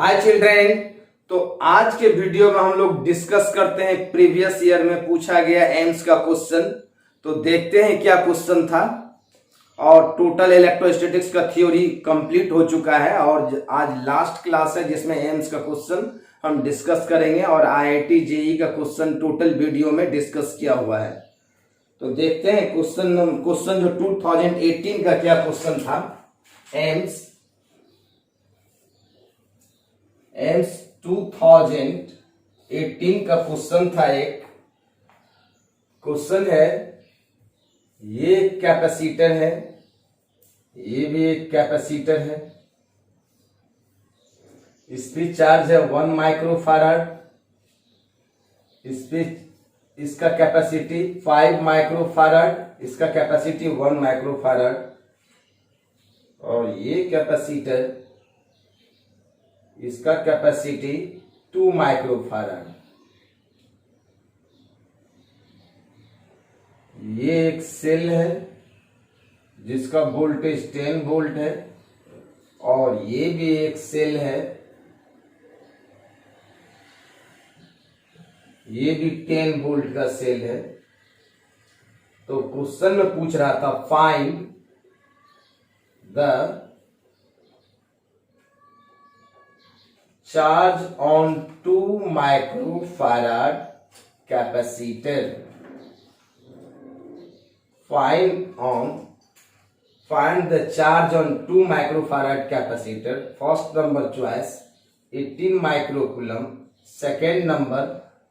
हाय children. तो आज के वीडियो में हम लोग डिस्कस करते हैं प्रीवियस ईयर में पूछा गया एम्स का क्वेश्चन। तो देखते हैं क्या क्वेश्चन था। और टोटल इलेक्ट्रोस्टैटिक्स का थ्योरी कंप्लीट हो चुका है और आज लास्ट क्लास है जिसमें एम्स का क्वेश्चन हम डिस्कस करेंगे और आईआईटी जेईई का क्वेश्चन टोटल वीडियो में डिस्कस किया हुआ है। तो देखते हैं क्वेश्चन जो 2018 का क्या क्वेश्चन था। एम्स 2018 का क्वेश्चन था। एक क्वेश्चन है, ये एक कैपेसिटर है, ये भी एक कैपेसिटर है, इस पे चार्ज है 1 माइक्रोफैराड, इस पे इसका कैपेसिटी 5 माइक्रोफैराड, इसका कैपेसिटी 1 माइक्रोफैराड और ये कैपेसिटर इसका कैपेसिटी 2 माइक्रोफैराड। ये एक सेल है जिसका वोल्टेज 10 वोल्ट है और ये भी एक सेल है, ये भी 10 वोल्ट का सेल है। तो क्वेश्चन में पूछ रहा था find the charge on 2 microfarad capacitor. Find the charge on 2 microfarad capacitor. First number choice 18 microcoulomb, second number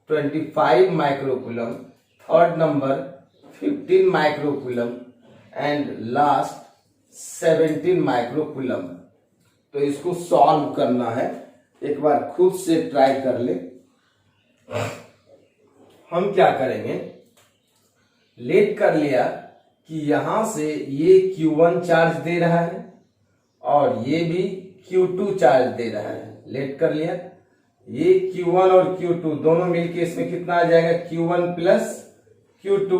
25 microcoulomb, third number 15 microcoulomb and last 17 microcoulomb. तो इसको सॉल्व करना है, एक बार खुद से ट्राई कर ले। हम क्या करेंगे, लेट कर लिया कि यहां से ये Q1 चार्ज दे रहा है और ये भी Q2 चार्ज दे रहा है। लेट कर लिया, ये Q1 और Q2 दोनों मिलके इसमें कितना आ जाएगा, Q1 प्लस Q2।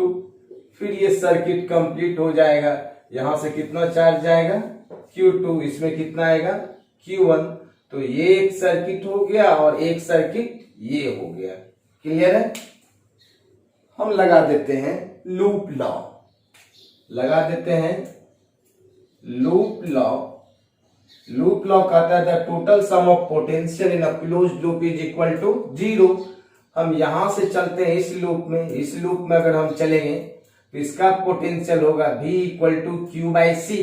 फिर ये सर्किट कंप्लीट हो जाएगा। यहां से कितना चार्ज जाएगा, Q2, इसमें कितना आएगा, Q1। तो ये एक सर्किट हो गया और एक सर्किट ये हो गया। क्लियर है। हम लगा देते हैं लूप लॉ, लगा देते हैं लूप लॉ। लूप लॉ कहता है the total sum of potential in a closed loop is equal to 0। हम यहां से चलते हैं इस लूप में। इस लूप में अगर हम चलेंगे तो इसका पोटेंशियल होगा V equal to Q by C।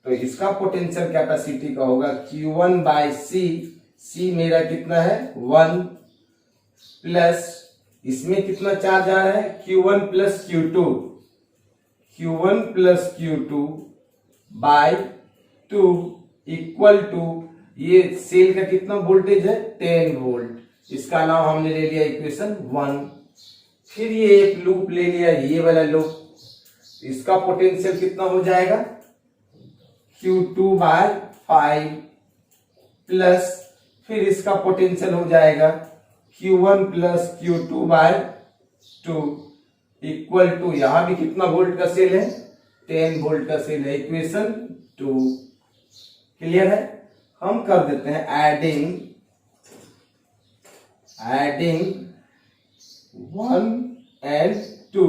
तो इसका पोटेंशियल कैपेसिटी का होगा Q1 बाई C। C मेरा कितना है 1 प्लस इसमें कितना चार्ज आ रहा है, Q1 plus Q2, Q1 plus Q2 by 2 equal to ये सेल का कितना वोल्टेज है 10 वोल्ट। इसका नाम हमने ले लिया इक्वेशन 1। फिर ये एक लूप ले लिया, ये वाला लूप, इसका पोटेंशियल कितना हो जाएगा Q2 बाय 5 प्लस फिर इसका पोटेंशियल हो जाएगा Q1 plus Q2 bye 2 equal to यहां भी कितना वोल्ट का सेल है 10 वोल्ट का सेल है। इक्वेशन 2। क्लियर है। हम कर देते हैं adding 1 and 2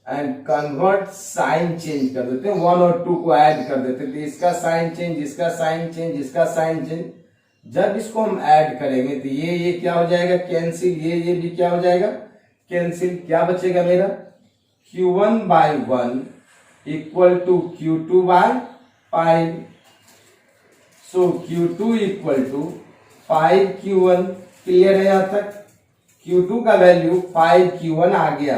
and convert sign change कर देते हैं। 1 और 2 को ऐड कर देते हैं। तो इसका साइन चेंज, इसका साइन चेंज, इसका साइन चेंज। जब इसको हम ऐड करेंगे तो ये क्या हो जाएगा कैंसिल, ये भी क्या हो जाएगा कैंसिल। क्या बचेगा मेरा Q1 by 1 equal to Q2 by 5। So Q2 equal to 5Q1। Clear है यहां तक। Q2 का वैल्यू 5Q1 आ गया।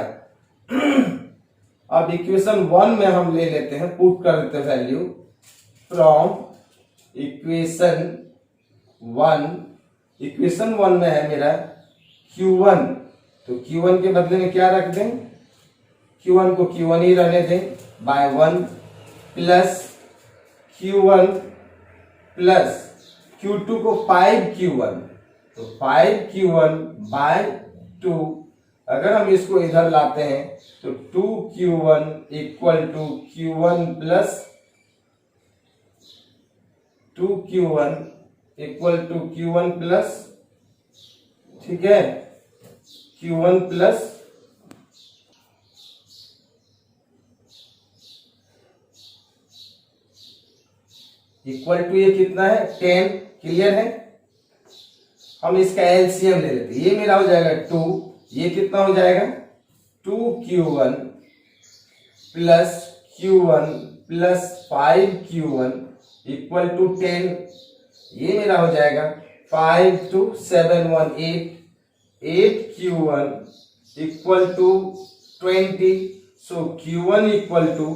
अब इक्वेशन 1 में हम ले लेते हैं, पुट कर देते हैं वैल्यू फ्रॉम इक्वेशन 1। इक्वेशन 1 में है मेरा Q1, तो Q1 के बदले में क्या रख दें, Q1 को Q1 ही रहने दें bye 1 plus Q1 plus Q2 को 5Q1, तो 5Q1 बाय 2। अगर हम इसको इधर लाते हैं तो 2Q1 equal to Q1 plus 2Q1 equal to Q1 plus, ठीक है, Q1 प्लस इक्वल टू ये कितना है 10, क्लियर है। हम इसका एलसीएम ले लेते, ये मेरा हो जाएगा 2, ये कितना हो जाएगा 2Q1 plus Q1 plus 5Q1 equal to 10, ये मेरा हो जाएगा 5 2 7 1 8, 8Q1 equal to 20, so Q1 equal to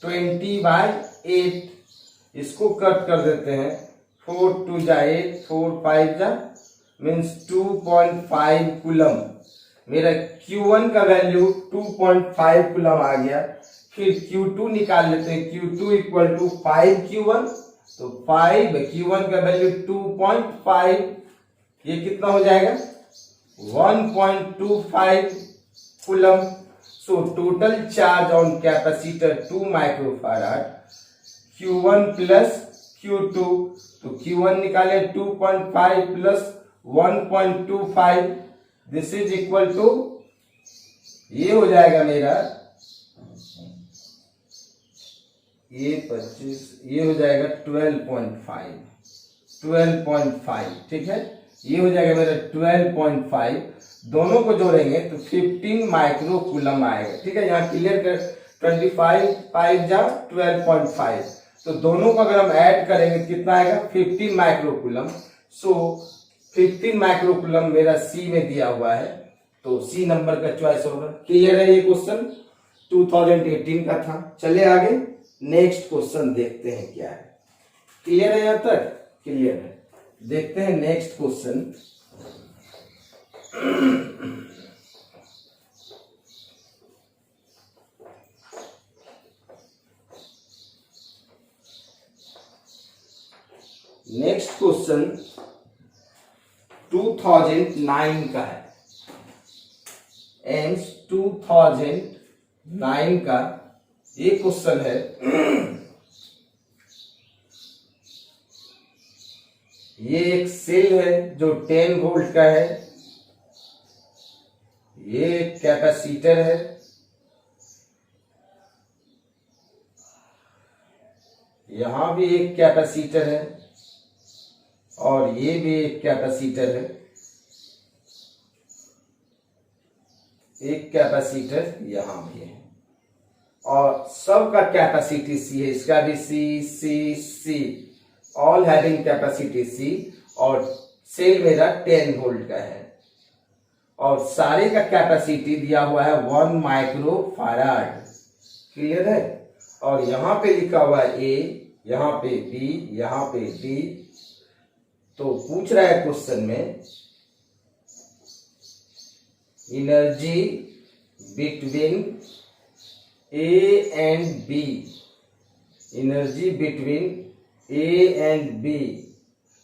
20/8। इसको कट कर देते हैं, 4 2 जा 8, 4 5 जा मीन्स 2.5 कूलम। मेरा Q1 का वैल्यू 2.5 कूलम आ गया। फिर Q2 निकाल लेते हैं, Q2 इक्वल टू 5Q1, तो 5Q1 का वैल्यू 2.5, ये कितना हो जाएगा 1.25 coulomb. So total charge on capacitor 2 microfarad, Q1 plus Q2, तो Q1 निकाले 2.5 plus 1.25, this is equal to, ये हो जाएगा मेरा ये 25, ये हो जाएगा 12.5, ठीक है, ये हो जाएगा मेरा 12.5। दोनों को जोड़ेंगे तो 15 माइक्रो कूलम आएगा, ठीक है। यहाँ क्लियर कर, 25 5 जा 12.5, तो दोनों को अगर हम ऐड करेंगे तो कितना आएगा 15 माइक्रो कूलम। सो 15 माइक्रो कूलम मेरा सी में दिया हुआ है, तो सी नंबर का चॉइस होगा। क्लियर है, ये क्वेश्चन 2018 का था। चले आगे नेक्स्ट क्वेश्चन देखते हैं क्या है। क्लियर है, यहां तक क्लियर है। देखते हैं नेक्स्ट क्वेश्चन। नेक्स्ट क्वेश्चन 2009 का है, एम्स 2009 का ये क्वेश्चन है। ये एक सेल है जो 10 वोल्ट का है, ये एक कैपेसिटर है, यहां भी एक कैपेसिटर है और ये भी एक कैपेसिटर है, एक कैपेसिटर यहां भी है और सबका कैपेसिटी सी है। इसका भी सी, ऑल हैविंग कैपेसिटी सी, और सेल मेरा 10 वोल्ट का है और सारे का कैपेसिटी दिया हुआ है 1 माइक्रो फैराड। क्लियर है। और यहां पे लिखा हुआ है ए, यहां पे बी, यहां पे डी। तो पूछ रहा है क्वेश्चन में energy between A and B, energy between A and B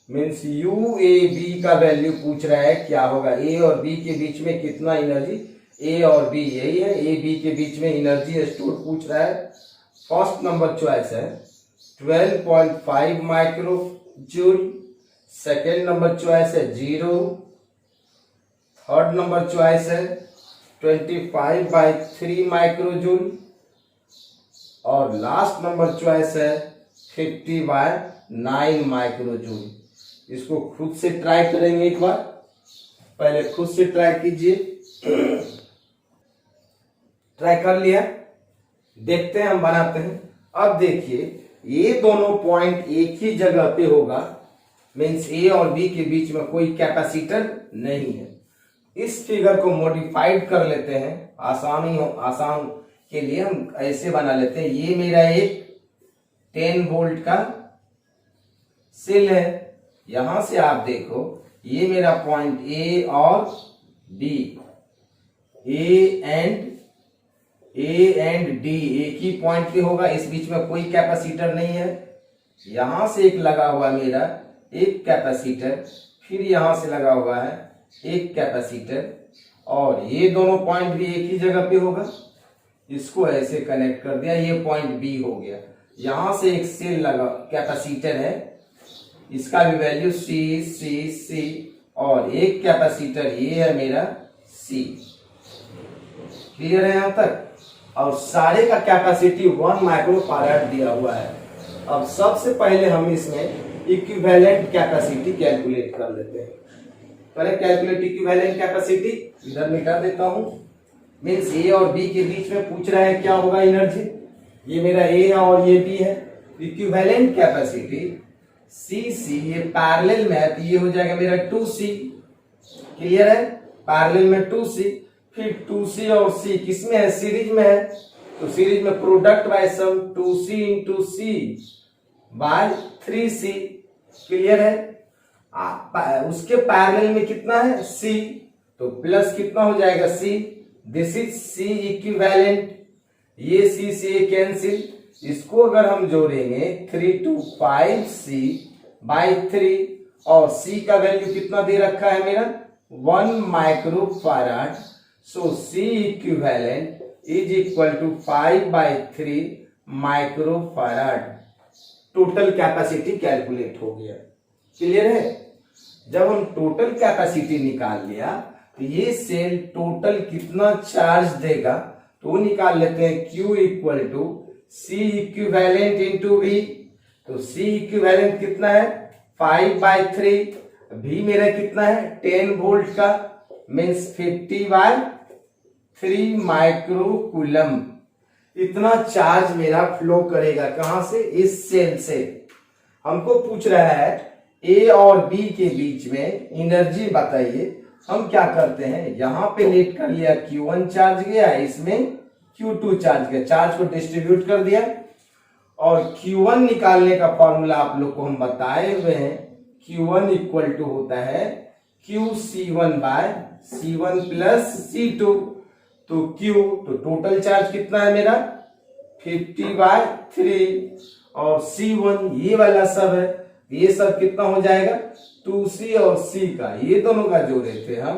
means U A B का वैल्यू पूछ रहा है क्या होगा। ए और बी के बीच में कितना एनर्जी, ए और बी यही है, ए बी के बीच में एनर्जी स्टोर पूछ रहा है। फर्स्ट नंबर चॉइस है 12.5 micro joule, second number choice है 0, थर्ड नंबर चॉइस है 25/3 माइक्रो जूल और लास्ट नंबर चॉइस है 50/9 माइक्रो जूल। इसको खुद से ट्राई करेंगे एक बार, पहले खुद से ट्राई कीजिए। ट्राई कर लिया, देखते हैं हम बनाते हैं। अब देखिए ये दोनों पॉइंट एक ही जगह पे होगा, मीन्स ए और बी के बीच में कोई कैपेसिटर नहीं है। इस फिगर को मॉडिफाइड कर लेते हैं, आसान के लिए हम ऐसे बना लेते हैं। ये मेरा एक 10 वोल्ट का सेल है, यहां से आप देखो ये मेरा पॉइंट ए और बी, ए एंड डी एक ही पॉइंट पे होगा, इस बीच में कोई कैपेसिटर नहीं है। यहां से एक लगा हुआ मेरा एक कैपेसिटर, फिर यहां से लगा हुआ है एक कैपेसिटर और ये दोनों पॉइंट भी एक ही जगह पे होगा। इसको ऐसे कनेक्ट कर दिया, ये पॉइंट बी हो गया। यहां से एक सेल लगा कैपेसिटर है, इसका भी वैल्यू सी सी सी, और एक कैपेसिटर ये है मेरा सी। क्लियर है यहां तक? और सारे का कैपेसिटी 1 माइक्रोफारेड दिया हुआ है। अब सबसे पहले हम इसमें इक्विवेलेंट कैपेसिटी कैलकुलेट कर लेते हैं। पहले कैलकुलेट इक्विवेलेंट कैपेसिटी, इधर मिटा देता हूं। मीन्स ए और बी के बीच में पूछ रहा है क्या होगा एनर्जी। ये मेरा ए है और ये बी है। इक्विवेलेंट कैपेसिटी सी सी, ये पैरेलल में है तो ये हो जाएगा मेरा 2C। क्लियर है? पैरेलल में 2C, फिर 2C और C किस में है? सीरीज में है। तो सीरीज में product by some 2C into C bye 3C। Clear है? उसके पैरेलल में कितना है? C, तो प्लस कितना हो जाएगा? C। This is C equivalent. ये C से कैंसिल, इसको अगर हम जोड़ेंगे 3 to 5C बाई 3, और C का वैल्यू कितना दे रखा है मेरा? 1 microfarad. So C equivalent is equal to 5/3 microfarad. Total capacity calculate हो गया। क्लियर है? जब हम टोटल कैपेसिटी निकाल लिया तो ये सेल टोटल कितना चार्ज देगा तो निकाल लेते हैं। Q equal to C equivalent into V। तो C इक्विवेलेंट कितना है? 5/3। V मेरा कितना है? 10 वोल्ट का, मीन्स 50/3 माइक्रोकूलम। इतना चार्ज मेरा फ्लो करेगा। कहां से? इस सेल से। हमको पूछ रहा है A और B के बीच में एनर्जी बताइए। हम क्या करते हैं, यहां पे लेट कर लिया, Q1 चार्ज गया, इसमें Q2 चार्ज गया, चार्ज को डिस्ट्रीब्यूट कर दिया। और Q1 निकालने का फॉर्मूला आप लोग को हम बताए हुए हैं। Q1 इक्वल टू होता है QC1 bye C1 plus C2। तो Q, तो टोटल चार्ज कितना है मेरा? 50/3, और C1 ये वाला सब है, ये सब कितना हो जाएगा? 2C और C का, ये दोनों का जोड़े थे हम,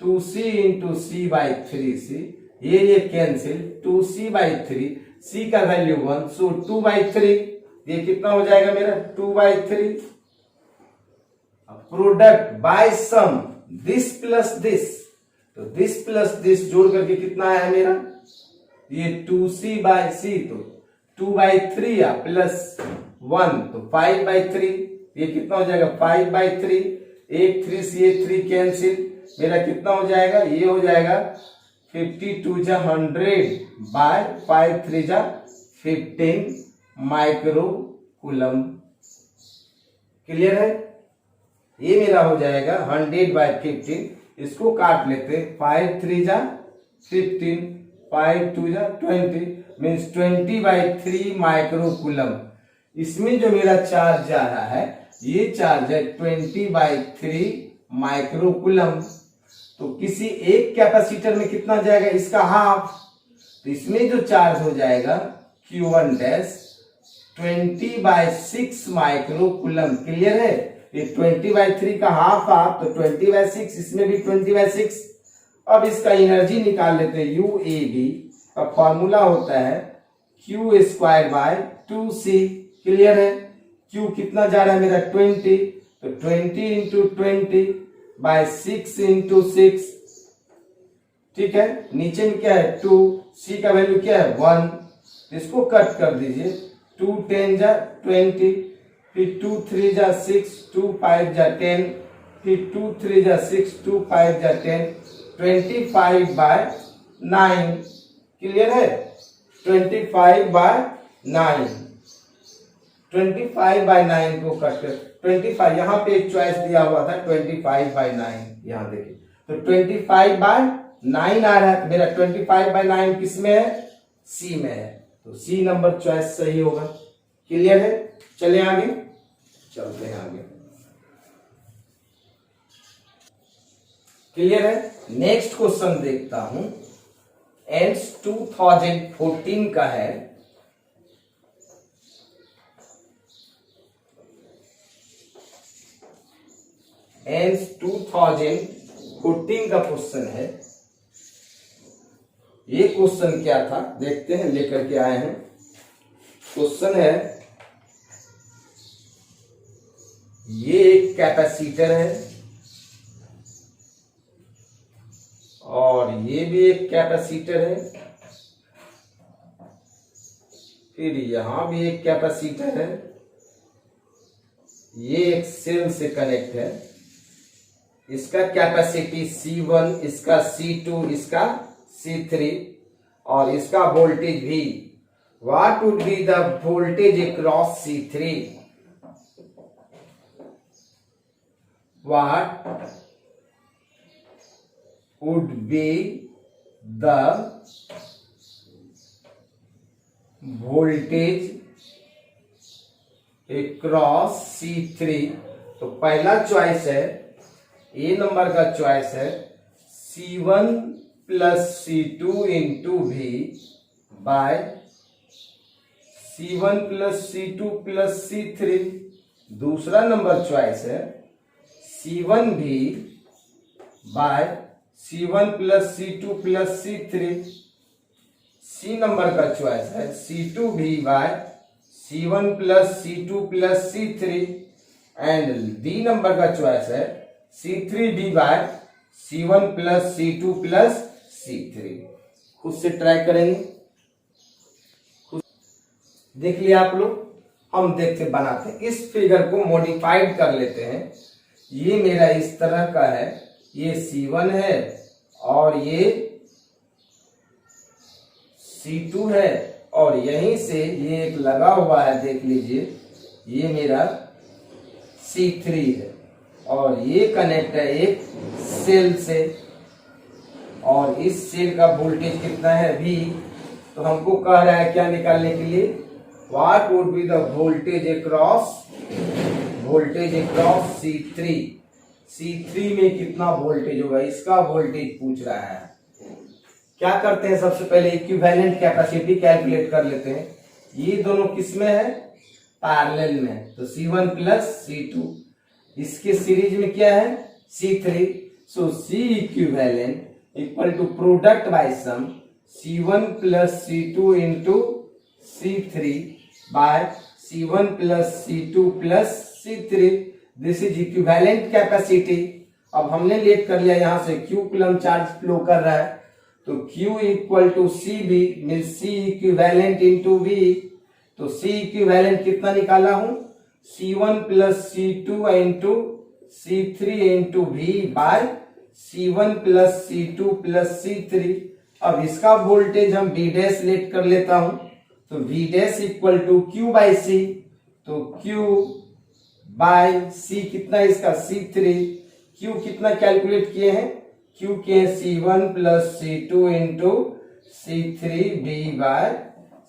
2C इंटू C/3C, ये कैंसिल, 2C/3, C का वैल्यू 1, सो 2/3, ये कितना हो जाएगा मेरा? 2/3। Product by sum this plus this, तो दिस प्लस दिस जोड़ करके कितना है मेरा? ये 2C/C, तो 2/3 या प्लस 1, तो 5/3, ये कितना हो जाएगा? 5/3। एक 3 से ये 3 कैंसिल, मेरा कितना हो जाएगा? ये हो जाएगा 52 जा 100 बाय 5 3 जा 15 माइक्रोकूलम। क्लियर है? ये मेरा हो जाएगा 100/15। इसको काट लेते, 5 3 जा 15, 5 2 जा 20, मीन्स 20/3 माइक्रोकूलम। इसमें जो मेरा चार्ज जा रहा है, ये चार्ज है 20/3 माइक्रोकूलम। तो किसी एक कैपेसिटर में कितना जाएगा? इसका हाफ। तो इसमें जो चार्ज हो जाएगा Q1 डैश 20/6 माइक्रोकूलम। क्लियर है? ये 20/3 का हाफ, तो 20/6, इसमें भी 20/6। अब इसका एनर्जी निकाल लेते हैं। UAB का फॉर्मूला होता है Q²/2C। क्लियर है? Q कितना जा रहा है मेरा? 20, तो 20 इंटू 20/6 इंटू 6। ठीक है? नीचे में क्या है? 2। C का वैल्यू क्या है? 1। इसको कट कर दीजिए, 2 10 जा 20, फिर 2 3 जा 6, 2 5 जा 10, फिर 2 3 जा 6, 2 5 जा 10, 25/9। क्लियर है? 25/9, 25/9 को कट कर 25, यहाँ पे एक चॉइस दिया हुआ था 25/9, यहाँ देखिए, तो 25/9 आ रहा है। तो मेरा 25/9 किस में है? C में है, तो C नंबर चॉइस सही होगा। क्लियर है? चले आगे, चलते हैं आगे। क्लियर है? नेक्स्ट क्वेश्चन देखता हूं। एंड्स 2014 का है। एंड्स 2014 का क्वेश्चन है। ये क्वेश्चन क्या था देखते हैं, लेकर के आए हैं। क्वेश्चन है ये एक कैपेसिटर है और ये भी एक कैपेसिटर है, फिर यहां भी एक कैपेसिटर है, ये एक सेल से कनेक्ट है, इसका कैपेसिटी C1, इसका C2, इसका C3 और इसका वोल्टेज भी। What would be the voltage across C3? What would be the voltage across C3? तो पहला चॉइस है, ए नंबर का चॉइस है C1 plus C2 into V by C1 plus C2 plus C3। दूसरा नंबर चॉइस है C1 भी by C1 plus C2 plus C3। C number का choice है C2 भी by C1 plus C2 plus C3 and D number का choice है C3 भी by C1 plus C2 plus C3। खुद से ट्राई करेंगे, देख लिया आप लोग। हम देखते बनाते हैं, इस फिगर को मॉडिफाइड कर लेते हैं। ये मेरा इस तरह का है, ये C1 है और ये C2 है और यहीं से ये एक लगा हुआ है, देख लीजिए, ये मेरा C3 है और ये कनेक्ट है एक सेल से और इस सेल का वोल्टेज कितना है V। तो हमको कह रहा है क्या निकालने के लिए, what would be the voltage across C3। C3 में कितना वोल्टेज होगा, इसका वोल्टेज पूछ रहा है। क्या करते हैं, सबसे पहले इक्विवेलेंट कैपेसिटी कैलकुलेट कर लेते हैं। ये दोनों किस में है, पैरेलल में, तो C1 प्लस C2, इसके सीरीज में क्या है C3। So C equivalent equal to product by sum C1 plus C2 into C3 by C1 plus C2 plus C3। This is equivalent capacity. अब हमने लेट कर लिया, यहां से Q कूलम चार्ज फ्लो कर रहा है, तो Q equal to CB mean C equivalent into V। तो C इक्विवेलेंट कितना निकाला हूं, C1 plus C2 into C3 into V by C1 plus C2 plus C3। अब इसका वोल्टेज हम V डैश लेट कर लेता हूं, तो V dash equal to Q by C। तो Q बाय C कितना, इसका C3। Q कितना कैलकुलेट किए हैं, Q के C1 plus C2 into C3B by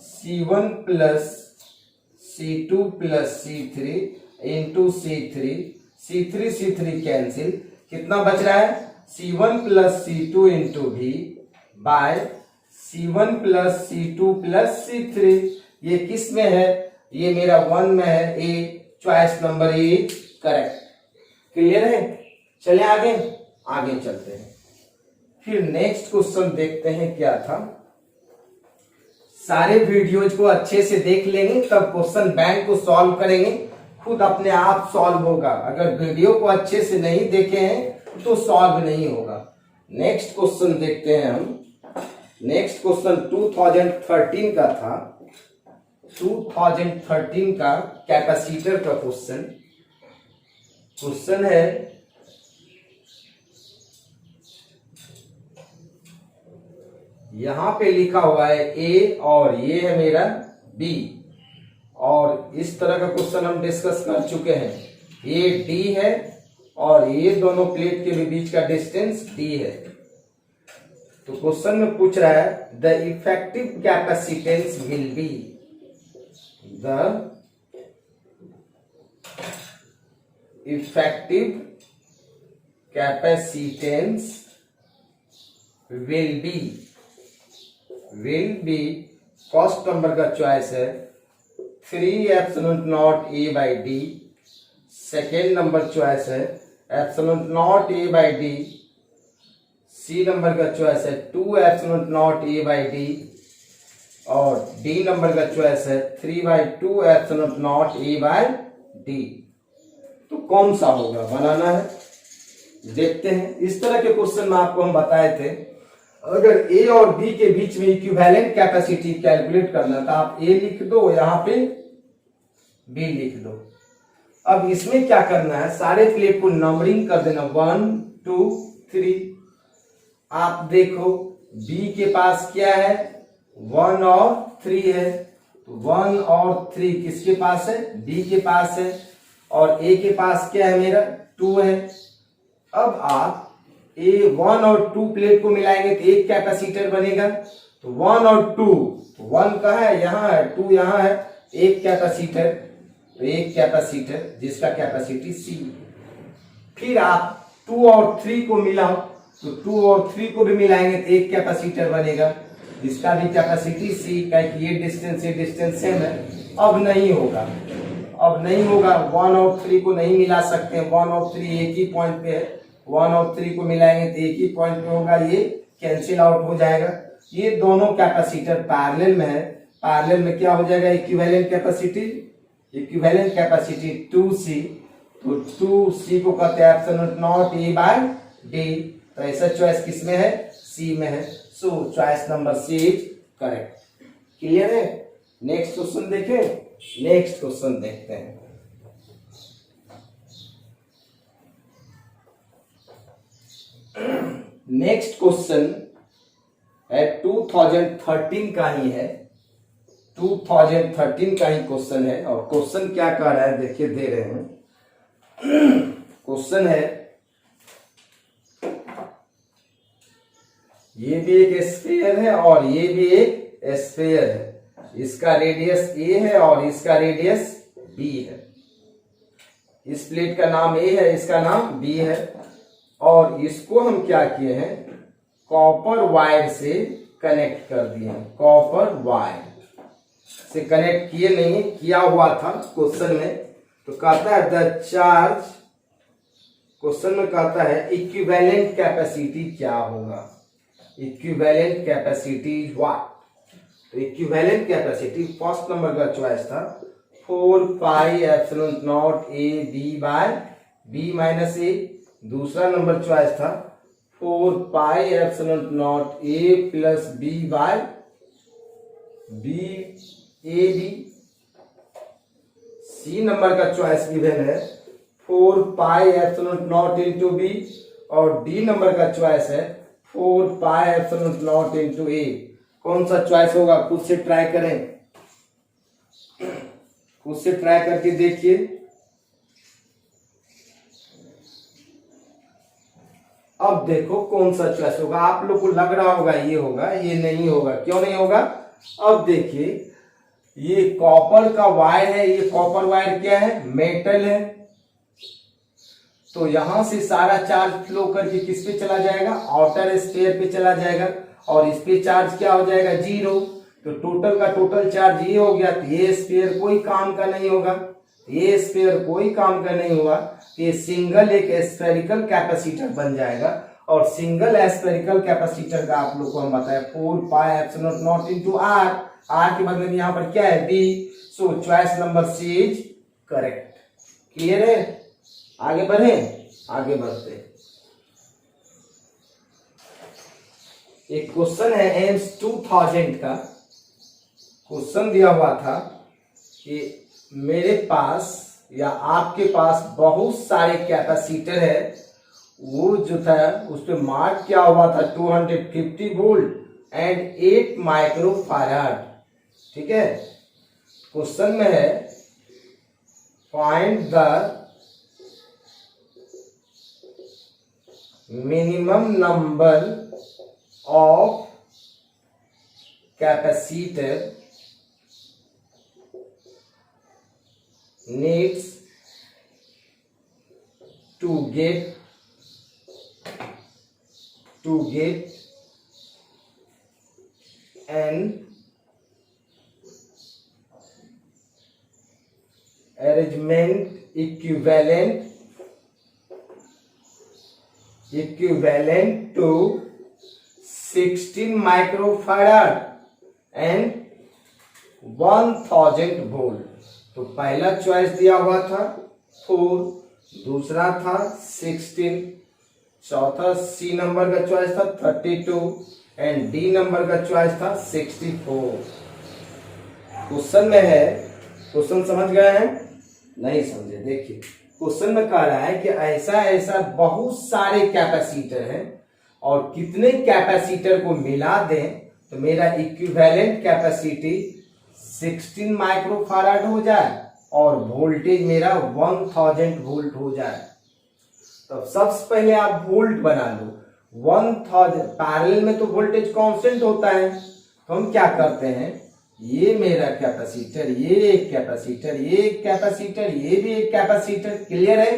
C1 plus C2 plus C3 into C3। C3 cancel, कितना बच रहा है, C1 plus C2 into V by C1 plus C2 plus C3। ये किस में है, ये मेरा 1 में है, a choice number A correct. Clear है, चले आगे चलते हैं। फिर नेक्स्ट क्वेश्चन देखते हैं क्या था। सारे वीडियोज को अच्छे से देख लेंगे तब क्वेश्चन बैंक को सॉल्व करेंगे, खुद अपने आप सॉल्व होगा। अगर वीडियो को अच्छे से नहीं देखे हैं तो सॉल्व नहीं होगा। नेक्स्ट क्वेश्चन देखते हैं हम। नेक्स्ट क्वेश्चन 2013 का था, 2013 का कैपेसिटर का क्वेश्चन है, यहां पे लिखा हुआ है ए और ये है मेरा बी, और इस तरह का क्वेश्चन हम डिस्कस कर चुके हैं। ये डी है और ये दोनों प्लेट के बीच का डिस्टेंस डी है। तो क्वेश्चन में पूछ रहा है the effective capacitance will be, the effective capacitance will be first number का चॉइस है 3 epsilon not A by D. Second number choice है epsilon not A by D. C number का चॉइस है 2 epsilon not A by D. और D number का choice है 3/2 epsilon not A by D. तो कौन सा होगा बनाना है, देखते हैं। इस तरह के क्वेश्चन में आपको हम बताए थे, अगर ए और बी के बीच में इक्विवेलेंट कैपेसिटी कैलकुलेट करना था, आप ए लिख दो, यहां पे बी लिख दो। अब इसमें क्या करना है, सारे प्लेट को नंबरिंग कर देना 1 2 3। आप देखो बी के पास क्या है, 1 और 3 है, तो 1 और 3 किसके पास है, बी के पास है, और ए के पास क्या है मेरा 2 है। अब आप ए 1 और 2 प्लेट को मिलाएंगे तो एक कैपेसिटर बनेगा, तो 1 और 2, तो 1 कहाँ है, यहाँ है, 2 यहाँ है, एक कैपेसिटर, तो एक कैपेसिटर जिसका कैपेसिटी C। फिर आप 2 और 3 को मिलाओ, तो 2 और 3 को भी मिलाएंगे तो एक कैपेसिटर बनेगा जिसका भी कैपेसिटी C का, ये डिस्टेंस सेम है। अब नहीं होगा, अब नहीं होगा, 1 और 3 को नहीं मिला सकते, 1 और 3 एक ही पॉइंट पे है, 1 और 3 को मिलाएंगे तो एक ही पॉइंट पे होगा, ये कैंसिल आउट हो जाएगा। ये दोनों कैपेसिटर पैरेलल में है, पैरेलल में क्या हो जाएगा, इक्विवेलेंट कैपेसिटी 2C, तो 2C को कहते हैं epsilon naught A by D, तो ऐसा चॉइस किसमें है, C में है। So choice number C is correct. Clear है। नेक्स्ट क्वेश्चन देखें, नेक्स्ट क्वेश्चन देखते हैं। नेक्स्ट क्वेश्चन है 2013 का ही है, 2013 का ही क्वेश्चन है। और क्वेश्चन क्या कह रहा है देखिए, दे रहे हैं। क्वेश्चन है, ये भी एक स्फीयर है और ये भी एक स्फीयर है, इसका रेडियस A है और इसका रेडियस B है। इस प्लेट का नाम A है, इसका नाम B है, और इसको हम क्या किए हैं, कॉपर वायर से कनेक्ट कर दिए हैं, कॉपर वायर से कनेक्ट किए नहीं, किया हुआ था क्वेश्चन में। तो कहता है द चार्ज, क्वेश्चन में कहता है इक्विवेलेंट कैपेसिटी क्या होगा, इक्विवेलेंट कैपेसिटी व्हाट। तो इक्विवेलेंट कैपेसिटी फर्स्ट नंबर का चॉइस था 4 pi epsilon naught A B by B minus A। दूसरा नंबर चॉइस था 4 pi epsilon naught A plus B by B A B। C number का choice given है 4 pi epsilon naught into B, और D number का choice है 4 pi epsilon naught into A। कौन सा choice होगा, खुद से ट्राई करें, खुद से ट्राई करके देखिए। अब देखो कौन सा चॉइस होगा, आप लोग को लग रहा होगा ये होगा, ये नहीं होगा। क्यों नहीं होगा, अब देखिए ये कॉपर का वायर है, ये कॉपर वायर क्या है, मेटल है, तो यहां से सारा चार्ज फ्लो करके किस पे चला जाएगा, आउटर स्फीयर पे चला जाएगा, और इस पे चार्ज क्या हो जाएगा, 0। तो टोटल का टोटल चार्ज ये हो गया, तो ये स्फीयर कोई काम का नहीं होगा, ये स्फीयर कोई काम का नहीं होगा, ये सिंगल एक स्फेरिकल कैपेसिटर बन जाएगा। और सिंगल स्फेरिकल कैपेसिटर का आप लोग को हम बताए 4 pi epsilon not into R, R के बदले में यहाँ पर क्या है, B। So choice number C is correct. Clear है, आगे बढ़े, आगे बढ़ते। एक क्वेश्चन है एम्स 2000 का, क्वेश्चन दिया हुआ था कि मेरे पास या आपके पास बहुत सारे कैपेसिटर है, वो जो था उस पे मार्क किया हुआ था 250 वोल्ट एंड 8 माइक्रो फैराड। ठीक है, क्वेश्चन में है find the minimum number of capacitor needs to get an arrangement equivalent to 16 microfarad and 1000 volt। तो पहला चॉइस दिया हुआ था 4, दूसरा था 16, चौथा सी नंबर का चॉइस था 32 एंड डी नंबर का चॉइस था 64। क्वेश्चन में है, क्वेश्चन समझ गए हैं? नहीं समझे? देखिए क्वेश्चन में कह रहा है कि ऐसा ऐसा बहुत सारे कैपेसिटर हैं और कितने कैपेसिटर को मिला दें तो मेरा इक्विवेलेंट कैपेसिटी 16 माइक्रोफाराड हो जाए और वोल्टेज मेरा 1000 वोल्ट हो जाए। तो सबसे पहले आप वोल्ट बना लो। 1000 पैरेलल में तो वोल्टेज कांस्टेंट होता है, तो हम क्या करते हैं, ये मेरा कैपेसिटर, ये एक कैपेसिटर, ये एक कैपेसिटर, ये भी एक कैपेसिटर। क्लियर है?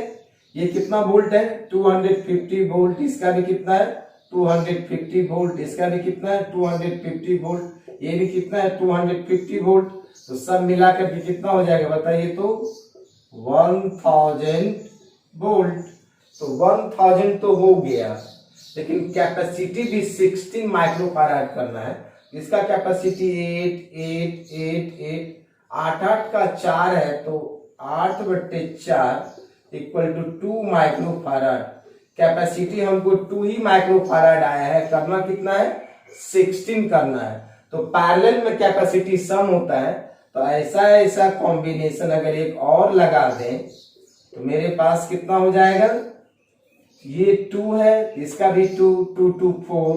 ये कितना वोल्ट है? 250 वोल्ट। इसका भी कितना है? 250 वोल्ट। इसका भी कितना है? 250 वोल्ट। ये भी कितना है? 250 वोल्ट। तो सब मिलाकर के कितना हो जाएगा बताइए? तो 1000 वोल्ट। तो 1000 तो हो गया, लेकिन कैपेसिटी भी 16 माइक्रोफाराड करना है। इसका कैपेसिटी 8 8 का 4 है, तो 8/4 इक्वल टू 2 माइक्रोफाराड। कैपेसिटी हमको 2 ही माइक्रोफाराड आया है, करना कितना है? 16 करना है। तो पैरेलल में कैपेसिटी सम होता है, तो ऐसा ऐसा कॉम्बिनेशन अगर एक और लगा दें तो मेरे पास कितना हो जाएगा? ये 2 है, इसका भी 2, 2 2 4,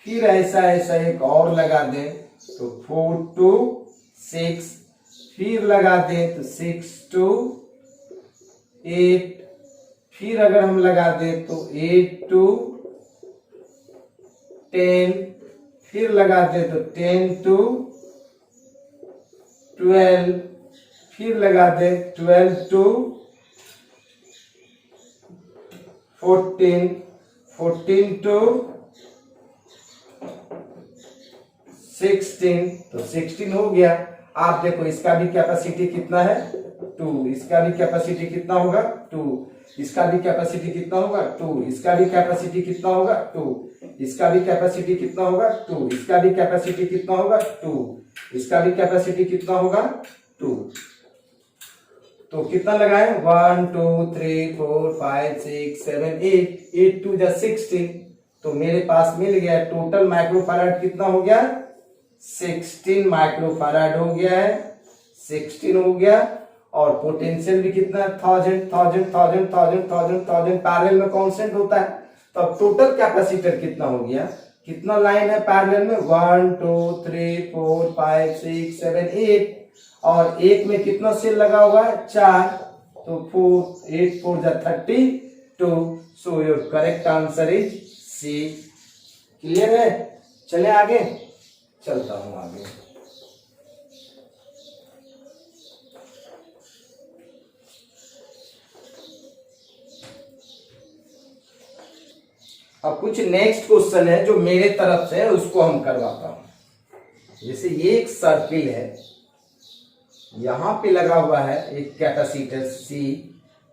फिर ऐसा ऐसा एक और लगा दें तो 4 2 6, फिर लगा दें तो 6 2 8, फिर अगर हम लगा दें तो 8 2 10, फिर लगा दें तो 10 2 12, फिर लगा दें 12 2 14, 14 2 16, तो 16 हो गया। आप देखो इसका भी कैपेसिटी कितना है? 2, इसका भी कैपेसिटी कितना होगा? 2, इसका भी कैपेसिटी कितना होगा? 2, इसका भी कैपेसिटी कितना होगा? 2, इसका भी कैपेसिटी कितना होगा? 2, इसका भी कैपेसिटी कितना होगा? 2, इसका भी कैपेसिटी कितना होगा? 2। तो कितना लगाए? 1 2 3 4 5 6 7 8, 8 2 16। तो मेरे पास मिल गया टोटल माइक्रोफाराड कितना हो गया? 16 माइक्रोफाराड हो गया है, 16 हो गया। और पोटेंशियल भी कितना है? 1000 पैरेलल में कांस्टेंट होता है। तो अब टोटल कैपेसिटर कितना हो गया? कितना लाइन है पैरेलल में? 1 2 3 4 5 6 7 8, और एक में कितना सेल लगा हुआ है? 4, तो 4 8 4 32। So your correct answer is C. Clear है? चले आगे, चलता हूं आगे। अब कुछ नेक्स्ट क्वेश्चन है जो मेरे तरफ से है, उसको हम करवाता हूं। जैसे ये एक सर्किल है, यहां पे लगा हुआ है एक कैपेसिटर C,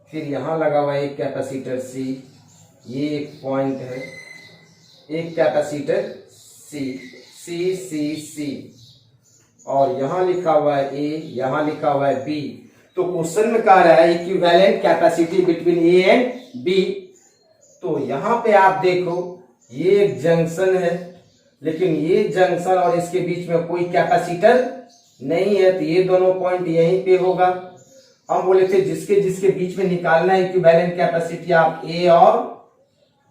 फिर यहां लगा हुआ है एक कैपेसिटर C, ये एक पॉइंट है, एक कैपेसिटर C, और यहां लिखा हुआ है A, यहां लिखा हुआ है B। तो क्वेश्चन में कह रहा है equivalent capacity between A and B। तो यहां पे आप देखो ये एक जंक्शन है, लेकिन ये जंक्शन और इसके बीच में कोई कैपेसिटर नहीं है, तो ये दोनों पॉइंट यहीं पे होगा। हम बोले थे जिसके जिसके बीच में निकालना है इक्विवेलेंट कैपेसिटी, आप A और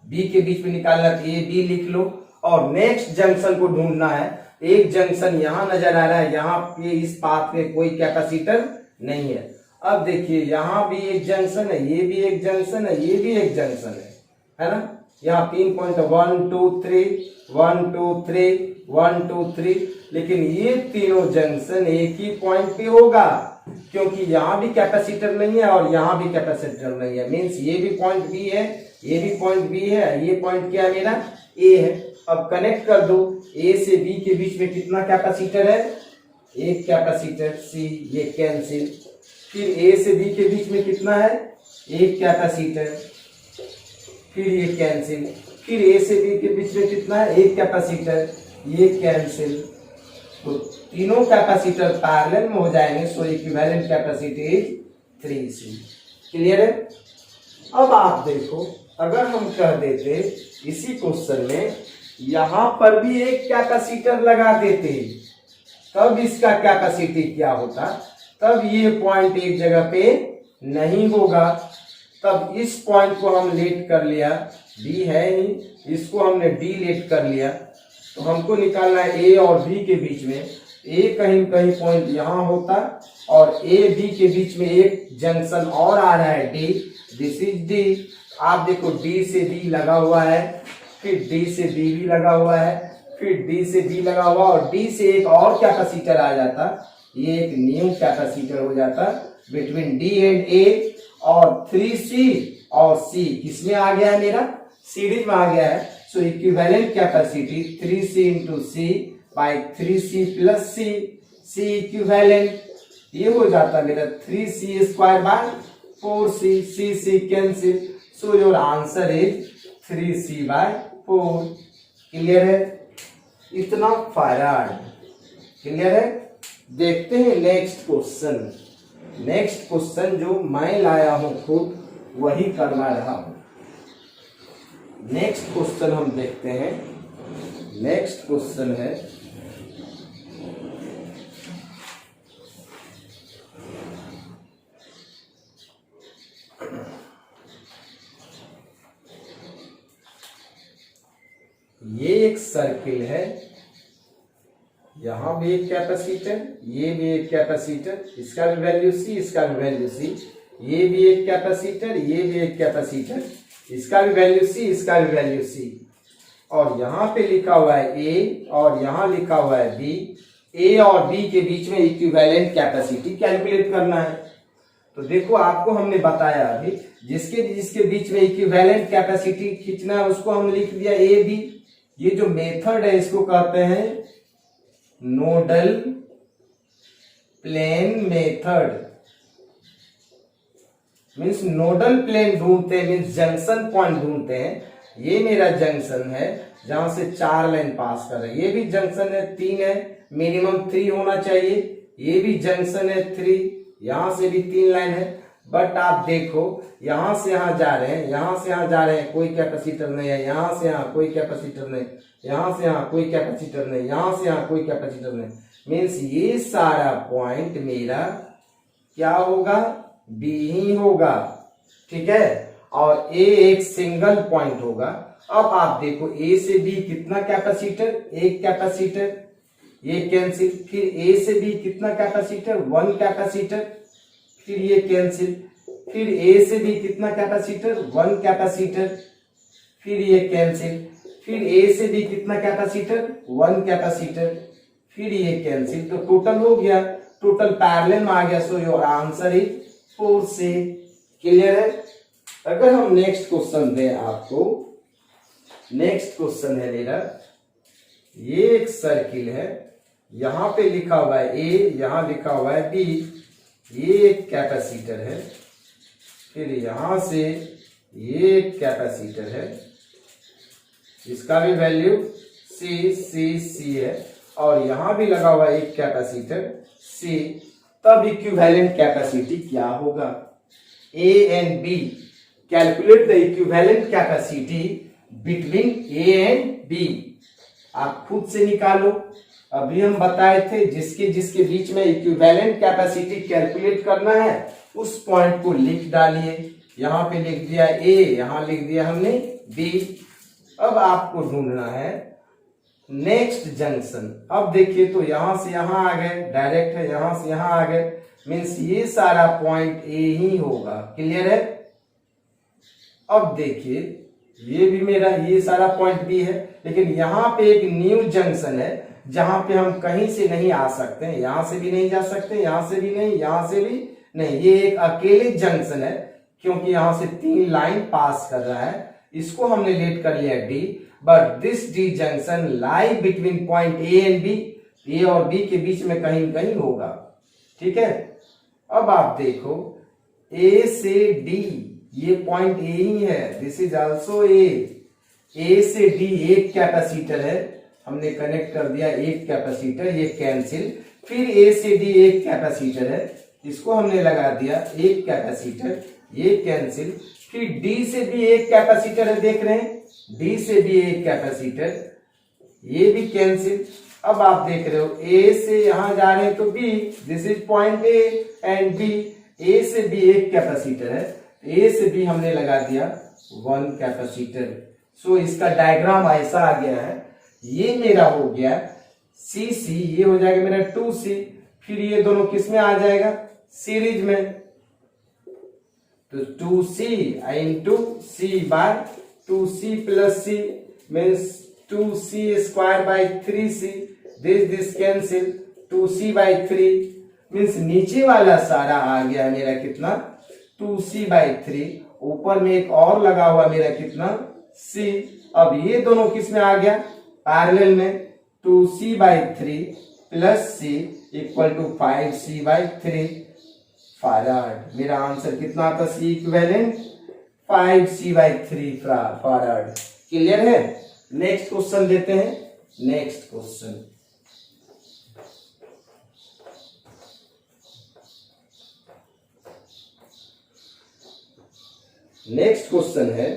B के बीच में निकालना, तो A B लिख लो। और नेक्स्ट जंक्शन को ढूंढना है। एक जंक्शन यहां नजर आ रहा है, यहाँ पे इस पाथ में कोई कैपेसिटर नहीं है। अब देखिए यहाँ भी एक जंक्शन है, ये भी एक जंक्शन है, ये भी एक जंक्शन है ना। यहाँ 3 पॉइंट 1 2 3 1 2 3 1 2 3, लेकिन ये तीनों जंक्शन एक ही पॉइंट पे होगा, क्योंकि यहाँ भी कैपेसिटर नहीं है और यहाँ भी कैपेसिटर नहीं है। मींस ये भी पॉइंट बी है, ये भी पॉइंट बी है, ये पॉइंट क्या है मेरा? ए है। अब कनेक्ट कर दो, ए से बी के बीच में कितना कैपेसिटर है? एक कैपेसिटर सी, ये कैंसिल। फिर ए से बी के बीच में कितना है? एक कैपेसिटर, फिर ये कैंसिल। फिर ए से बी के बीच में कितना है? एक कैपेसिटर, ये कैंसिल। तो तीनों कैपेसिटर पैरेलल में हो जाएंगे, so equivalent capacity is 3C। Clear है? अब आप देखो, अगर हम कह देते इसी क्वेश्चन में यहां पर भी एक कैपेसिटर लगा देते, तब इसका कैपेसिटी क्या होता, तब ये पॉइंट एक जगह पे नहीं होगा। तब इस पॉइंट को हम लेट कर लिया, डी है ही, इसको हमने डी लेट कर लिया, तो हमको निकालना है ए और बी के बीच में। ए कहीं कहीं पॉइंट यहां होता और ए बी के बीच में एक जंक्शन और आ रहा है डी, दिस इज डी। आप देखो डी से बी लगा हुआ है, फिर डी से बी भी लगा हुआ है, फिर डी से बी लगा हुआ और डी से एक और कैपेसिटर आ जाता, ये एक न्यू कैपेसिटर हो जाता बिटवीन डी एंड ए। और 3C और C किसमें आ गया है, मेरा सीरीज में आ गया है। So equivalent capacity 3C into C by 3C plus C, C equivalent ये हो जाता मेरा 3C square by 4C, C cancel. So your answer is 3C by 4। Clear है, इतना फैराड। क्लियर है। देखते हैं नेक्स्ट क्वेश्चन। नेक्स्ट क्वेश्चन जो मैं लाया हूं खुद वही करवा रहा हूं। नेक्स्ट क्वेश्चन हम देखते हैं। नेक्स्ट क्वेश्चन है ये एक सर्किल है, यहां भी एक कैपेसिटर, ये भी एक कैपेसिटर, इसका भी वैल्यू सी, इसका भी वैल्यू सी, ये भी एक कैपेसिटर, ये भी एक कैपेसिटर, इसका भी वैल्यू सी, इसका भी वैल्यू सी। और यहां पे लिखा हुआ है ए और यहां लिखा हुआ है बी। ए और बी के बीच में इक्विवेलेंट कैपेसिटी कैलकुलेट करना है। तो देखो आपको हमने बताया अभी, जिसके जिसके बीच में इक्विवेलेंट कैपेसिटी खींचना है उसको हम लिख दिया ए बी। ये जो मेथड है इसको कहते हैं nodal plane method. Means nodal plane ढूंढते हैं, मीन्स जंक्शन पॉइंट ढूंढते हैं। ये मेरा जंक्शन है जहां से 4 लाइन पास कर रहे हैं, ये भी जंक्शन है 3 है, मिनिमम 3 होना चाहिए। ये भी जंक्शन है 3, यहां से भी 3 लाइन है। बट आप देखो यहां से यहां जा रहे हैं, यहां से यहां जा रहे हैं, कोई कैपेसिटर नहीं है, यहां से यहां कोई कैपेसिटर नहीं, यहां से यहां कोई कैपेसिटर नहीं, यहां से यहां कोई कैपेसिटर नहीं। मीन्स ये सारा पॉइंट मेरा क्या होगा, बी ही होगा। ठीक है। और ए एक सिंगल पॉइंट होगा। अब आप देखो ए से बी कितना कैपेसिटर, एक कैपेसिटर, ये कैंसिल। फिर ए से बी कितना कैपेसिटर, 1 कैपेसिटर, फिर ये कैंसिल। फिर ए से बी कितना कैपेसिटर, 1 कैपेसिटर, फिर ये कैंसिल। फिर ए से बी कितना कैपेसिटर, 1 कैपेसिटर, फिर ये कैंसिल। तो टोटल हो गया, टोटल पैरेलल में आ गया। सो your answer is 4C। Clear है। अगर हम नेक्स्ट क्वेश्चन दें आपको, नेक्स्ट क्वेश्चन है मेरा, ये एक सर्किल है, यहां पे लिखा हुआ है ए, यहां लिखा हुआ है बी, ये एक कैपेसिटर है, फिर यहां से ये एक कैपेसिटर है, इसका भी वैल्यू सी है, और यहां भी लगा हुआ एक कैपेसिटर सी। तब इक्विवेलेंट कैपेसिटी क्या होगा, A and B. Calculate the equivalent capacity between A and B. आप खुद से निकालो। अभी हम बताए थे जिसके जिसके बीच में इक्विवेलेंट कैपेसिटी कैलकुलेट करना है उस पॉइंट को लिख डालिए। यहां पे लिख दिया ए, यहां लिख दिया हमने बी। अब आपको ढूंढना है नेक्स्ट जंक्शन। अब देखिए तो यहां से यहां आ गए, डायरेक्ट है, यहां से यहां आ गए, मीन्स ये सारा पॉइंट ए ही होगा। क्लियर है। अब देखिए ये भी मेरा, ये सारा पॉइंट बी है, लेकिन यहां पे एक न्यू जंक्शन है जहां पे हम कहीं से नहीं आ सकते हैं, यहां से भी नहीं जा सकते, यहां से भी नहीं, यहां से भी नहीं। ये एक अकेले जंक्शन है क्योंकि यहां से 3 लाइन पास कर रहा है। इसको हमने लेट कर लिया D, but this D junction lie between point A and B. A और बी के बीच में कहीं कहीं होगा। ठीक है। अब आप देखो ए से डी, ये पॉइंट ए ही है, दिस इज ऑल्सो ए। ए से डी एक कैपेसिटर है, हमने कनेक्ट कर दिया एक कैपेसिटर, ये कैंसिल। फिर ए से डी एक कैपेसिटर है, इसको हमने लगा दिया एक कैपेसिटर, ये कैंसिल, फिर डी से भी एक कैपेसिटर है, देख रहे हैं, डी से भी एक कैपेसिटर, ये भी कैंसिल। अब आप देख रहे हो ए से यहां जा रहे हैं तो B, this is point A and B, A से भी एक कैपेसिटर है, ए से भी हमने लगा दिया 1 कैपेसिटर। सो इसका डायग्राम ऐसा आ गया है। ये मेरा हो गया सी सी, ये हो जाएगा मेरा 2C, फिर ये दोनों किस में आ जाएगा, सीरीज में, तो 2C into C by 2C plus C means 2C square by 3C, this cancel, 2C by 3 means नीचे वाला सारा आ गया मेरा कितना 2C बाई 3, ऊपर में एक और लगा हुआ मेरा कितना C। अब ये दोनों किस में आ गया, पैरेलल में, 2C by 3 plus C equal to 5C by 3 farad. मेरा आंसर कितना आता, C equivalent 5C by 3 farad. Clear है। नेक्स्ट क्वेश्चन देते हैं। नेक्स्ट क्वेश्चन, नेक्स्ट क्वेश्चन है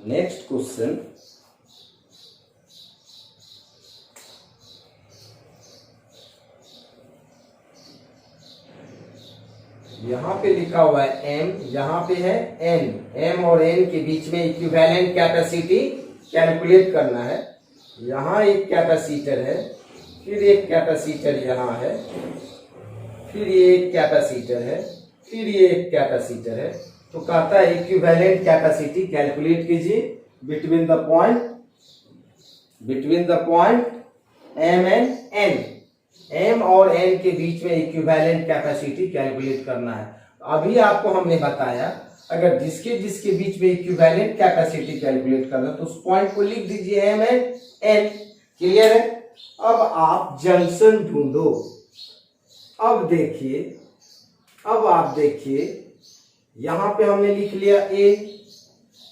नेक्स्ट क्वेश्चन यहां पे लिखा हुआ है M, यहां पे है N, M और N के बीच में इक्विवेलेंट कैपेसिटी कैलकुलेट करना है। यहां एक कैपेसिटर है, फिर एक कैपेसिटर यहां है, फिर ये एक कैपेसिटर है, फिर ये एक कैपेसिटर है। तो कहता है इक्विवेलेंट कैपेसिटी कैलकुलेट कीजिए between the point M and N। M और N के बीच में इक्विवेलेंट कैपेसिटी कैलकुलेट करना है। अभी आपको हमने बताया अगर जिसके जिसके बीच में इक्विवेलेंट कैपेसिटी कैलकुलेट करना तो उस पॉइंट को लिख दीजिए M एंड N। क्लियर है। अब आप जंक्शन ढूंढो। अब आप देखिए यहां पे हमने लिख लिया A।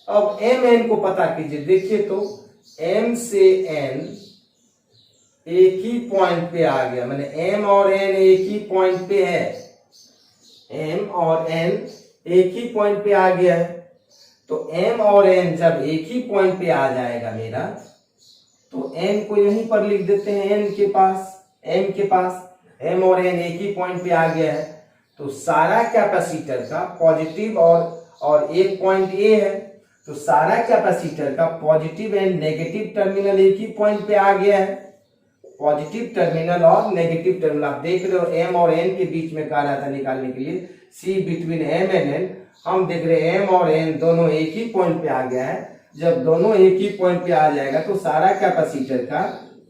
अब M N को पता कीजिए। देखिए तो M से N एक ही पॉइंट पे आ गया, माने M और N एक ही पॉइंट पे है। M और N एक ही पॉइंट पे आ गया है। तो M और N जब एक ही पॉइंट पे आ जाएगा मेरा, तो N को यहीं पर लिख देते हैं M के पास। M और N एक ही पॉइंट पे आ गया है, तो सारा कैपेसिटर का पॉजिटिव और एक पॉइंट A है, तो सारा कैपेसिटर का पॉजिटिव एंड नेगेटिव टर्मिनल एक ही पॉइंट पे आ गया है। पॉजिटिव टर्मिनल और नेगेटिव टर्मिनल आप देख रहे हो। M और N के बीच में कहा रहा था निकालने के लिए C between M and N। हम देख रहे हैं M और N दोनों एक ही पॉइंट पे आ गया है। जब दोनों एक ही पॉइंट पे आ जाएगा तो सारा कैपेसिटर का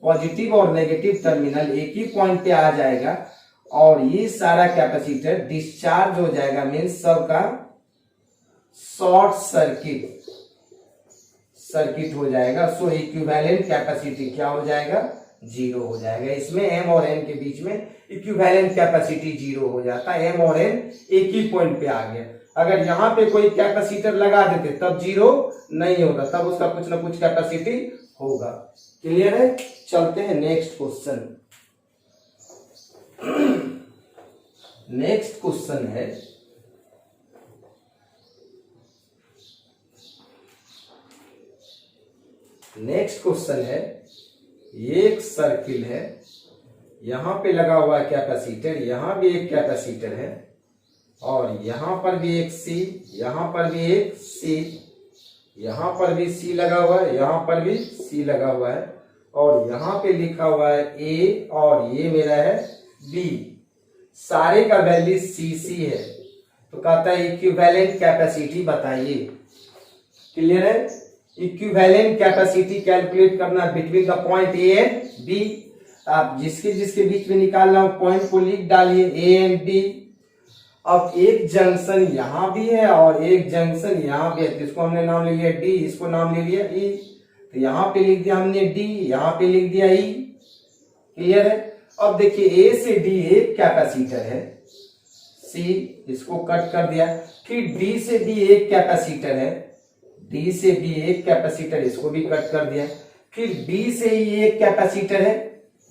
पॉजिटिव और नेगेटिव टर्मिनल एक ही पॉइंट पे आ जाएगा और ये सारा कैपेसिटर डिस्चार्ज हो जाएगा, मीन्स सबका शॉर्ट सर्किट हो जाएगा। सो इक्विवेलेंट कैपेसिटी क्या हो जाएगा, 0 हो जाएगा। इसमें M और N के बीच में इक्विवेलेंट कैपेसिटी 0 हो जाता है। M और N एक ही पॉइंट पे आ गया। अगर यहाँ पे कोई कैपेसिटर लगा देते तब 0 नहीं होता, तब उसका कुछ ना कुछ कैपेसिटी होगा। क्लियर है। चलते हैं नेक्स्ट क्वेश्चन। नेक्स्ट क्वेश्चन है एक सर्किल है, यहां पे लगा हुआ है कैपेसिटर, यहां भी एक कैपेसिटर है और यहां पर भी एक C, यहां पर भी एक C, यहां पर भी C लगा हुआ है, यहां पर भी C लगा हुआ है और यहां पे लिखा हुआ है A और ये मेरा है B। सारे का वैल्यू CC है। तो कहता है इक्विवेलेंट कैपेसिटी बताइए। क्लियर है। इक्विवेलेंट कैपेसिटी कैलकुलेट करना between the point A and B। आप जिसके बीच में निकालना हो पॉइंट को लिख डालिए A एंड B। अब एक जंक्शन यहां भी है और एक जंक्शन यहां भी है, इसको हमने नाम ले लिया D, इसको नाम ले लिया E। तो यहां पे लिख दिया हमने D, यहां पे लिख दिया E। क्लियर है। अब देखिए A से D एक कैपेसिटर है C, इसको कट कर दिया। फिर D से भी एक कैपेसिटर है, D से भी एक कैपेसिटर, इसको भी कट कर दिया। फिर B से ही एक कैपेसिटर है,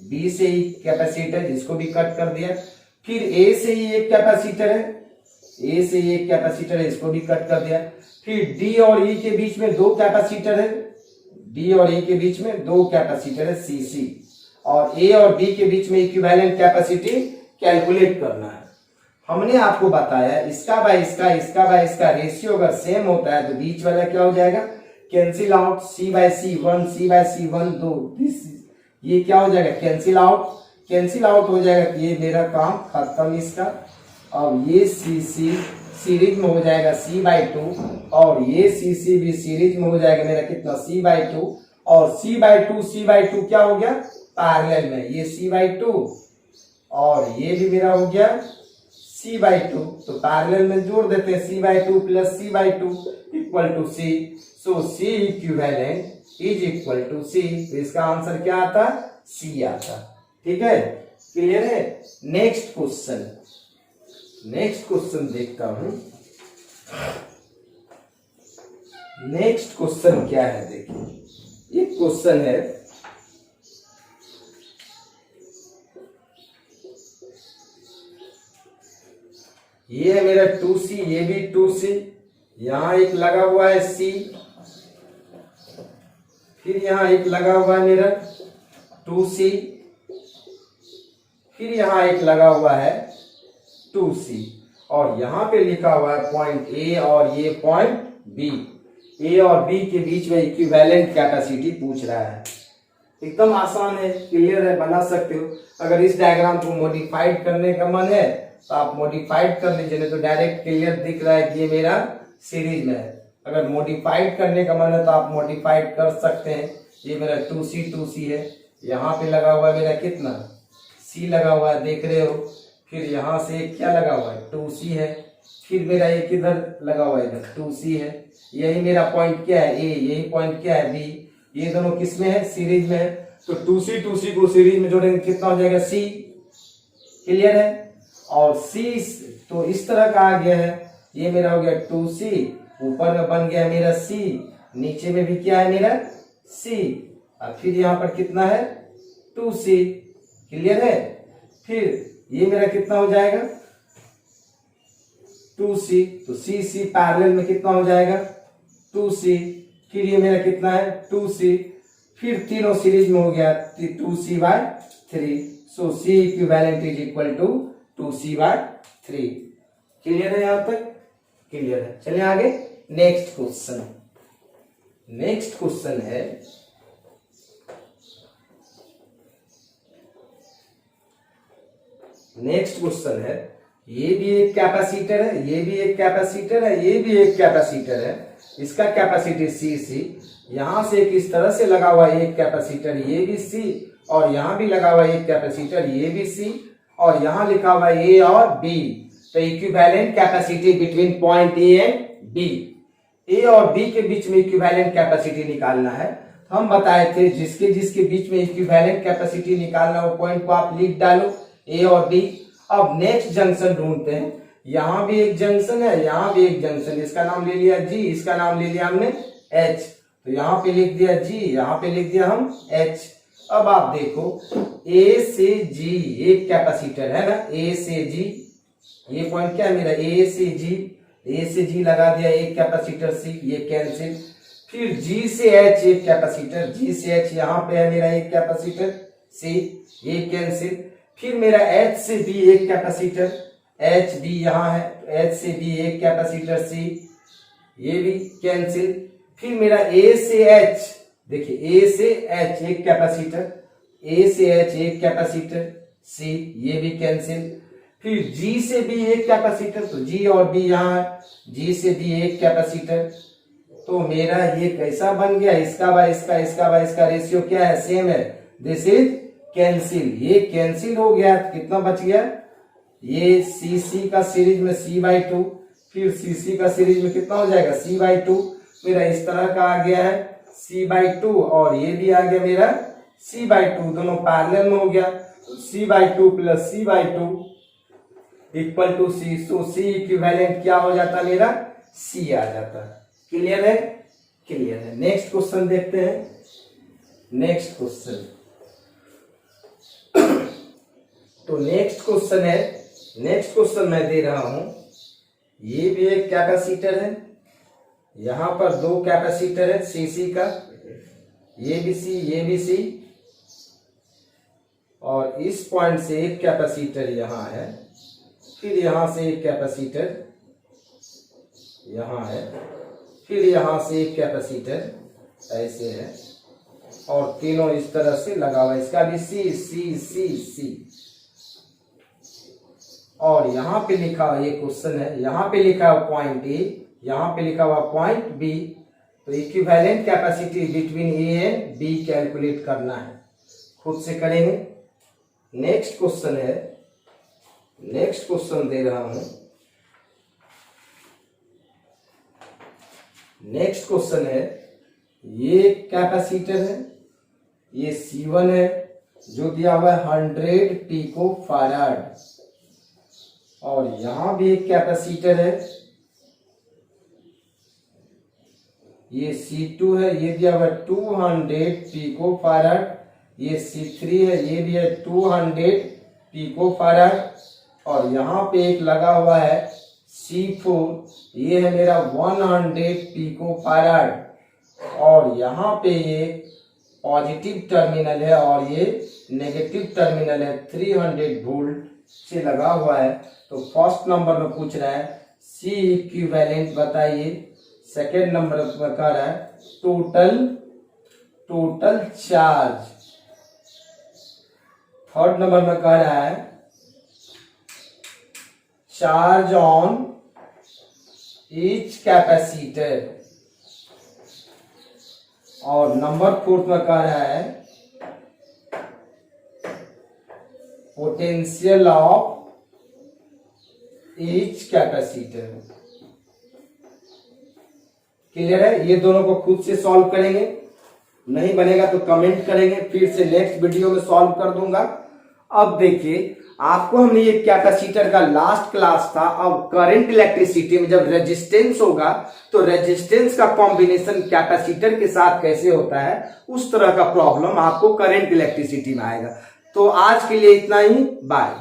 बी से ही कैपेसिटर, इसको भी कट कर दिया। फिर ए से ही एक कैपेसिटर है, ए से ही एक कैपेसिटर है, इसको भी कट कर दिया। फिर डी और ई के बीच में दो कैपेसिटर है, डी और ई के बीच में दो कैपेसिटर है सी सी, और ए और बी के बीच में इक्विवेलेंट कैपेसिटी कैलकुलेट करना है। हमने आपको बताया इसका बाय इसका, इसका बाय इसका रेशियो अगर सेम होता है तो बीच वाला क्या हो जाएगा, कैंसिल आउट, सी बाय सी 1, सी बाय सी 1 2, ये क्या हो जाएगा, कैंसिल आउट, कैंसिल आउट हो जाएगा। तो ये मेरा काम खत्म इसका। अब ये सी सी सीरीज में हो जाएगा सी बाय 2, और ये सी सी भी सीरीज में हो जाएगा मेरा कितना, सी बाय 2, और सी बाय 2 क्या हो गया, पैरेलल में, ये सी बाय 2 और ये भी मेरा हो गया सी बाय 2, तो पैरेलल में जोड़ देते हैं, C by 2 plus C by 2 equal to C, so C equivalent is equal to C. तो इसका आंसर क्या आता, सी आता। ठीक है, क्लियर है। नेक्स्ट क्वेश्चन, नेक्स्ट क्वेश्चन देखता हूं। नेक्स्ट क्वेश्चन क्या है, देखिए ये क्वेश्चन है, ये है मेरा 2C, ये भी 2C, यहां एक लगा हुआ है C, फिर यहां एक लगा हुआ है मेरा 2C, फिर यहां एक लगा हुआ है 2C, और यहां पे लिखा हुआ है पॉइंट A और ये पॉइंट B। A और B के बीच में इक्विवेलेंट कैपेसिटी पूछ रहा है। एकदम आसान है, क्लियर है, बना सकते हो। अगर इस डायग्राम को मॉडिफाइड करने का मन है तो आप मॉडिफाइड कर लीजिए, नहीं तो डायरेक्ट क्लियर दिख रहा है कि ये मेरा सीरीज में है। अगर मॉडिफाइड करने का मन है तो आप मॉडिफाइड कर सकते हैं। ये मेरा 2C है, यहाँ पे लगा हुआ है मेरा कितना, C लगा हुआ है, देख रहे हो। फिर यहाँ से क्या लगा हुआ है, 2C है, फिर मेरा ये किधर लगा हुआ है, इधर 2C है। यही मेरा पॉइंट क्या है, A, यही पॉइंट क्या है, B। ये दोनों किस में है, सीरीज में है। तो 2C को सीरीज में जोड़ेंगे कितना हो जाएगा, C। क्लियर है। और C तो इस तरह का आ गया है, ये मेरा हो गया 2C, ऊपर में बन गया मेरा C, नीचे में भी क्या है मेरा C, और फिर यहाँ पर कितना है 2C। क्लियर है। फिर ये मेरा कितना हो जाएगा 2C, तो C पैरेलल में कितना हो जाएगा 2C, फिर ये मेरा कितना है 2C, फिर तीनों सीरीज में हो गया 2C/3, so C equivalent is equal to 2C/3। Clear है, यहां तक क्लियर है। चलिए आगे नेक्स्ट क्वेश्चन। नेक्स्ट क्वेश्चन है, नेक्स्ट क्वेश्चन है, ये भी एक कैपेसिटर है, ये भी एक कैपेसिटर है, ये भी एक कैपेसिटर है। इसका कैपेसिटी C, यहां से एक इस तरह से लगा हुआ है एक कैपेसिटर, ये भी C, और यहां भी लगा हुआ है एक कैपेसिटर, ये भी C, और यहां लिखा हुआ है A और B। तो equivalent capacity between point A and B, A और B के बीच में इक्विवेलेंट कैपेसिटी निकालना है। हम बताए थे जिसके जिसके बीच में इक्विवेलेंट कैपेसिटी निकालना वो पॉइंट को आप लिख डालो, A और B। अब नेक्स्ट जंक्शन ढूंढते हैं। यहां भी एक जंक्शन है, यहां भी एक जंक्शन, इसका नाम ले लिया G, इसका नाम ले लिया हमने H। तो यहां पे लिख दिया G, यहां पे लिख दिया हम H। अब आप देखो A से G एक कैपेसिटर है ना, A से G, ये पॉइंट क्या है मेरा, A से G लगा दिया एक कैपेसिटर C, ये कैंसिल। फिर G से H एक कैपेसिटर, G से H यहाँ पे है मेरा एक कैपेसिटर C, ये कैंसिल। फिर मेरा H से B एक कैपेसिटर, H B यहाँ है, तो H से B एक कैपेसिटर C, ये भी कैंसिल। फिर मेरा A से H, देखिए A से H एक कैपेसिटर, A से H एक कैपेसिटर C, ये भी कैंसिल। फिर G से B एक कैपेसिटर, तो G और B यहाँ है, G से B एक कैपेसिटर। तो मेरा ये कैसा बन गया, इसका बाय इसका, इसका बाय इसका रेशियो क्या है, सेम है, दिस इज कैंसिल। ये कैंसिल हो गया, कितना बच गया, ये C का सीरीज में C/2, फिर C का सीरीज में कितना हो जाएगा C/2। मेरा इस तरह का आ गया है C/2, और ये भी आ गया मेरा C/2, दोनों पैरेलल में हो गया, C/2 plus C/2 equal to C। So C equivalent क्या हो जाता मेरा, C आ जाता। क्लियर है, क्लियर है। नेक्स्ट क्वेश्चन देखते हैं। नेक्स्ट क्वेश्चन, तो नेक्स्ट क्वेश्चन मैं दे रहा हूं, ये भी एक कैपेसिटर है, यहां पर दो कैपेसिटर है सीसी का, ये भी सी, और इस पॉइंट से एक कैपेसिटर यहां है, फिर यहां से एक कैपेसिटर यहां है, फिर यहां से एक कैपेसिटर ऐसे है, और तीनों इस तरह से लगा हुआ है, इसका भी सी। और यहां पे लिखा हुआ, ये क्वेश्चन है, यहां पे लिखा हुआ पॉइंट ए, यहां पे लिखा हुआ पॉइंट बी, तो equivalent capacity between A and B calculate करना है, खुद से करेंगे। नेक्स्ट क्वेश्चन दे रहा हूं, नेक्स्ट क्वेश्चन है, ये कैपेसिटर है, ये C1 है जो दिया हुआ है 100 पिको फैराड, और यहां भी एक कैपेसिटर है, ये C2 है, ये दिया हुआ है 200 पिको फैराड, ये C3 है, ये भी है 200 पिको फैराड, और यहां पे एक लगा हुआ है C4, ये है मेरा 100 पिको फैराड, और यहाँ पे ये पॉजिटिव टर्मिनल है और ये नेगेटिव टर्मिनल है, 300 वोल्ट से लगा हुआ है। तो फर्स्ट नंबर में पूछ रहा है सी इक्विवेलेंट बताइए, सेकेंड नंबर में कह रहा है टोटल चार्ज, थर्ड नंबर में कह रहा है चार्ज ऑन ईच कैपेसिटर, और नंबर फोर्थ में कह रहा है potential of each capacitor. Clear है? ये दोनों को खुद से सॉल्व करेंगे, नहीं बनेगा तो कमेंट करेंगे, फिर से नेक्स्ट वीडियो में सॉल्व कर दूंगा। अब देखिए, आपको हमने ये कैपेसिटर का लास्ट क्लास था। अब करंट इलेक्ट्रिसिटी में जब रेजिस्टेंस होगा तो रेजिस्टेंस का कॉम्बिनेशन कैपेसिटर के साथ कैसे होता है, उस तरह का प्रॉब्लम आपको करंट इलेक्ट्रिसिटी में आएगा। तो आज के लिए इतना ही, बाय।